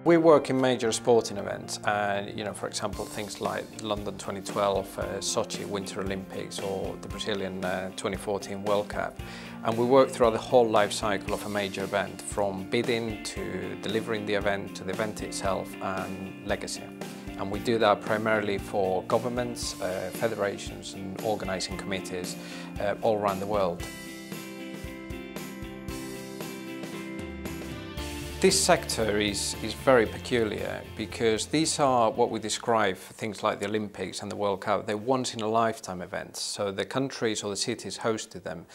We work in major sporting events, and for example, things like London 2012, Sochi Winter Olympics, or the Brazilian 2014 World Cup. And we work throughout the whole life cycle of a major event, from bidding to delivering the event to the event itself and legacy. And we do that primarily for governments, federations and organising committees all around the world. This sector is very peculiar because these are what we describe, things like the Olympics and the World Cup. They're once-in-a-lifetime events. So the countries or the cities hosted them,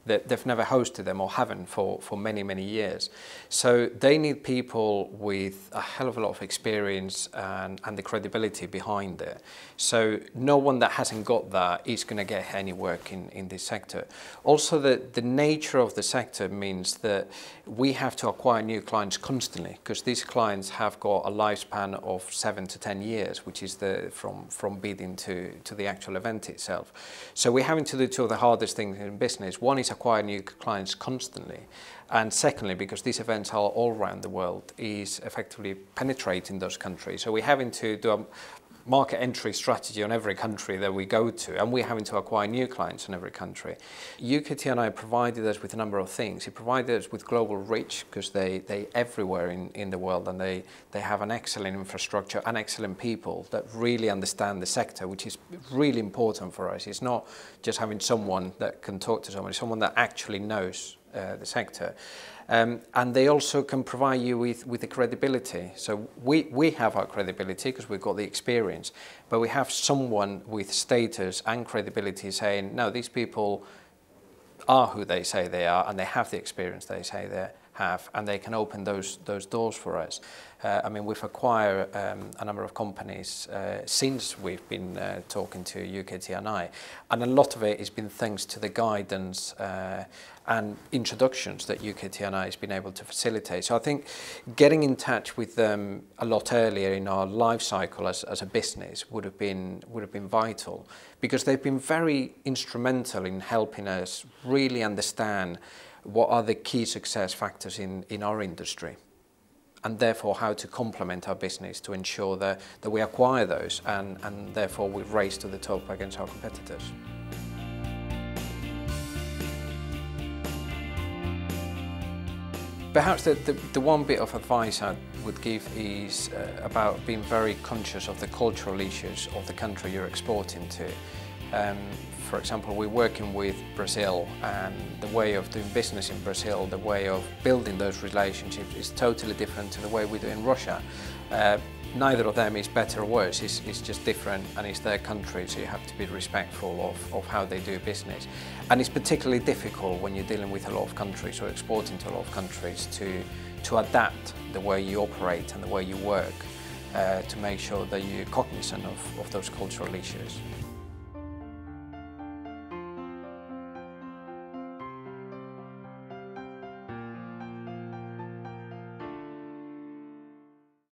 they've never hosted them or haven't for many, many years. So they need people with a hell of a lot of experience and the credibility behind it. So no one that hasn't got that is going to get any work in this sector. Also, the nature of the sector means that we have to acquire new clients constantly, because these clients have got a lifespan of 7 to 10 years, which is from bidding to the actual event itself. So we're having to do two of the hardest things in business. One is acquire new clients constantly, and secondly, because these events are all around the world, is effectively penetrating those countries. So we're having to do a market entry strategy on every country that we go to, and we're having to acquire new clients in every country. UKTI provided us with a number of things. It provided us with global reach, because they everywhere in the world, and they have an excellent infrastructure and excellent people that really understand the sector, which is really important for us. It's not just having someone that can talk to someone, it's someone that actually knows the sector. And they also can provide you with the credibility. So we have our credibility because we've got the experience, but we have someone with status and credibility saying, no, these people are who they say they are, and they have the experience they say they have, and they can open those doors for us. I mean, we've acquired a number of companies since we've been talking to UKTI, and a lot of it has been thanks to the guidance and introductions that UKTI has been able to facilitate. So I think getting in touch with them a lot earlier in our life cycle as a business would have been vital, because they've been very instrumental in helping us really understand what are the key success factors in our industry, and therefore how to complement our business to ensure that we acquire those and therefore we race to the top against our competitors. Perhaps the one bit of advice I would give is about being very conscious of the cultural issues of the country you're exporting to. For example, we're working with Brazil, and the way of doing business in Brazil, the way of building those relationships is totally different to the way we do in Russia. Neither of them is better or worse, it's just different, and it's their country, so you have to be respectful of how they do business. And it's particularly difficult when you're dealing with a lot of countries or exporting to a lot of countries to adapt the way you operate and the way you work to make sure that you're cognizant of those cultural issues.